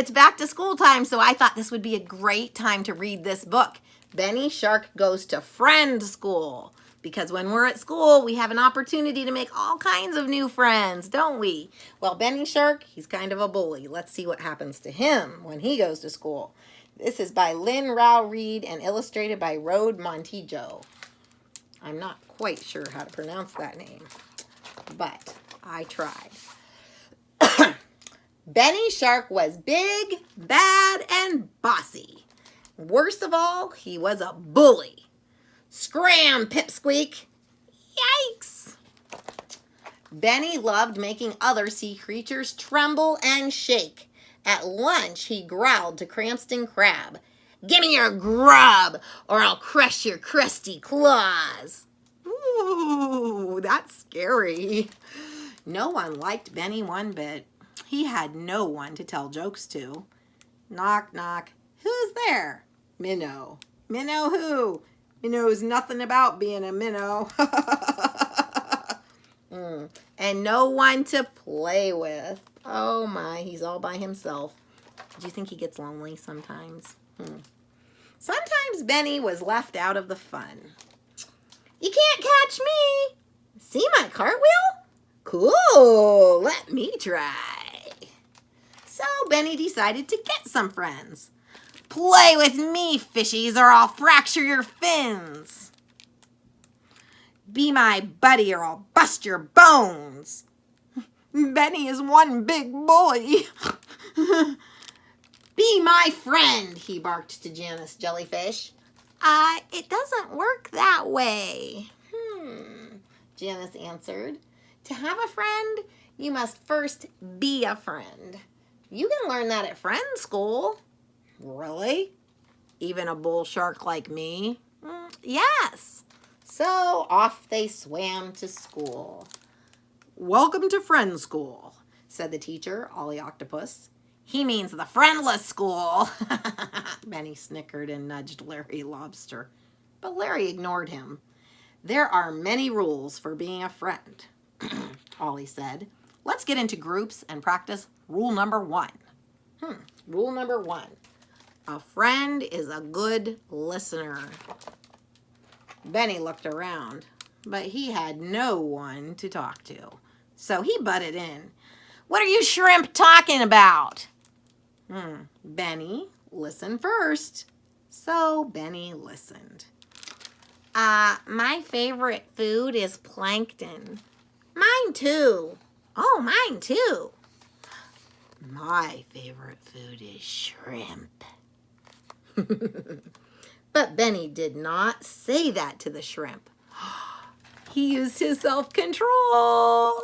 it's back to school time, so I thought this would be a great time to read this book. Benny Shark Goes to Friend School. Because when we're at school, we have an opportunity to make all kinds of new friends, don't we? Well, Benny Shark, he's kind of a bully. Let's see what happens to him when he goes to school. This is by Lynn Rao Reed and illustrated by Rode Montijo. I'm not quite sure how to pronounce that name, but I tried. Benny Shark was big, bad, and bossy. Worst of all, he was a bully. Scram, Pipsqueak! Yikes! Benny loved making other sea creatures tremble and shake. At lunch, he growled to Cranston Crab, "Give me your grub, or I'll crush your crusty claws." Ooh, that's scary. No one liked Benny one bit. He had no one to tell jokes to. Knock, knock. Who's there? Minnow. Minnow who? Knows nothing about being a minnow. And no one to play with. Oh my, he's all by himself. Do you think he gets lonely sometimes? Sometimes Benny was left out of the fun. You can't catch me. See my cartwheel? Cool, let me try. So Benny decided to get some friends. Play with me, fishies, or I'll fracture your fins. Be my buddy or I'll bust your bones. Benny is one big bully. Be my friend, he barked to Janice Jellyfish. It doesn't work that way. Janice answered. To have a friend, you must first be a friend. You can learn that at friend school. Really? Even a bull shark like me? Yes. So off they swam to school. Welcome to friend school, said the teacher, Ollie Octopus. He means the friendless school. Benny snickered and nudged Larry Lobster. But Larry ignored him. There are many rules for being a friend, Ollie said. Let's get into groups and practice rule number 1. Rule number 1. A friend is a good listener. Benny looked around, but he had no one to talk to. So he butted in. What are you shrimp talking about? Benny, listen first. So Benny listened. My favorite food is plankton. Mine too. Oh, mine too. My favorite food is shrimp. But Benny did not say that to the shrimp. He used his self-control.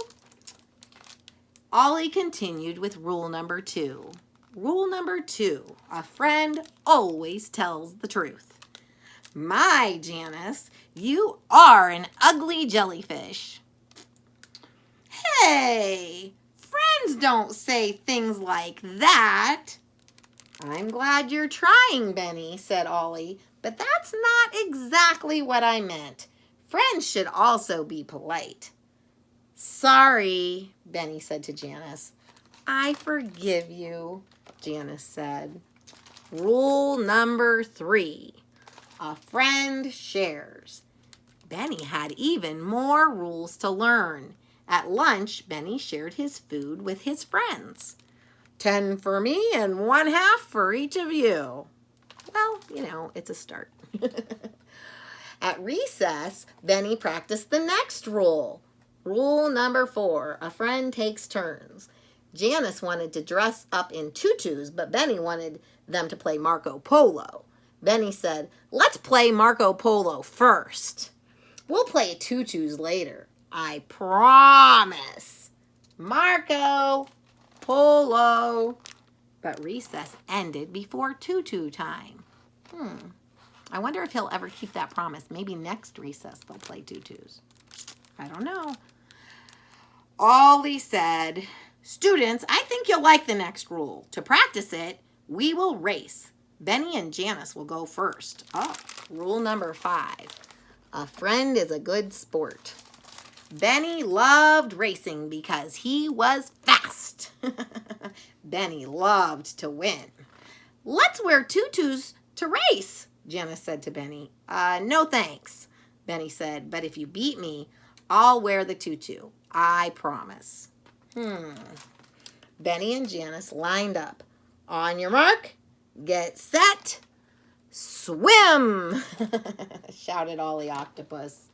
Ollie continued with rule number 2. Rule number 2, a friend always tells the truth. My Janice, you are an ugly jellyfish. Hey, friends don't say things like that. I'm glad you're trying, Benny, said Ollie, but that's not exactly what I meant. Friends should also be polite. Sorry, Benny said to Janice. I forgive you, Janice said. Rule number 3, a friend shares. Benny had even more rules to learn. At lunch, Benny shared his food with his friends. 10 for me and 1/2 for each of you. Well, it's a start. At recess, Benny practiced the next rule. Rule number 4, a friend takes turns. Janice wanted to dress up in tutus, but Benny wanted them to play Marco Polo. Benny said, let's play Marco Polo first. We'll play tutus later. I promise. Marco Polo. But recess ended before tutu time. I wonder if he'll ever keep that promise. Maybe next recess they'll play tutus. I don't know. Ollie said, students, I think you'll like the next rule. To practice it, we will race. Benny and Janice will go first. Rule number 5. A friend is a good sport. Benny loved racing because he was fast. Benny loved to win. Let's wear tutus to race, Janice said to Benny. No thanks, Benny said, but if you beat me, I'll wear the tutu. I promise. Benny and Janice lined up. On your mark, get set, swim, shouted Ollie Octopus.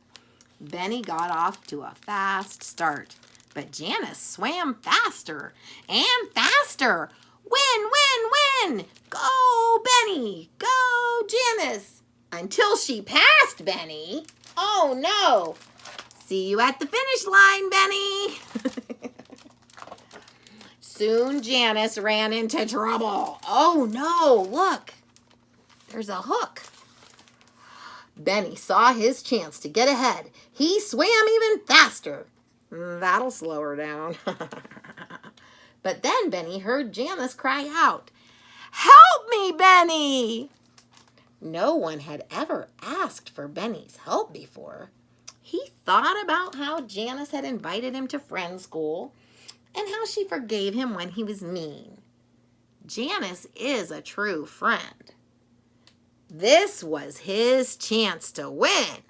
Benny got off to a fast start, but Janice swam faster and faster. Win, win, win! Go, Benny! Go, Janice! Until she passed Benny. Oh, no! See you at the finish line, Benny! Soon Janice ran into trouble. Oh, no, look. There's a hook. Benny saw his chance to get ahead. He swam even faster. That'll slow her down. But then Benny heard Janice cry out, "Help me, Benny!" No one had ever asked for Benny's help before. He thought about how Janice had invited him to friend school and how she forgave him when he was mean. Janice is a true friend. This was his chance to win.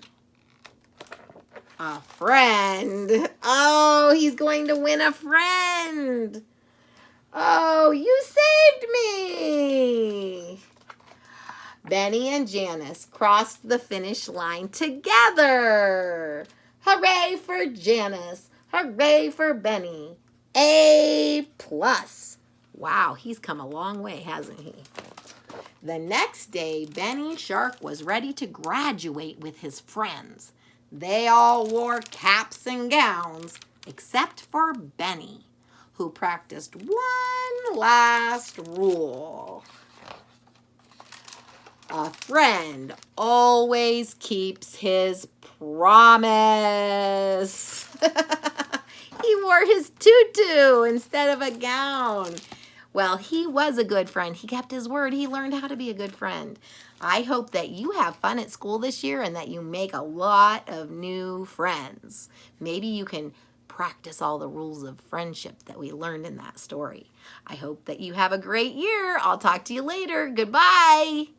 A friend. Oh, he's going to win a friend. Oh, you saved me. Benny and Janice crossed the finish line together. Hooray for Janice. Hooray for Benny. A+. Wow, he's come a long way, hasn't he? The next day, Benny Shark was ready to graduate with his friends. They all wore caps and gowns, except for Benny, who practiced one last rule. A friend always keeps his promise. He wore his tutu instead of a gown. Well, he was a good friend. He kept his word. He learned how to be a good friend. I hope that you have fun at school this year and that you make a lot of new friends. Maybe you can practice all the rules of friendship that we learned in that story. I hope that you have a great year. I'll talk to you later. Goodbye.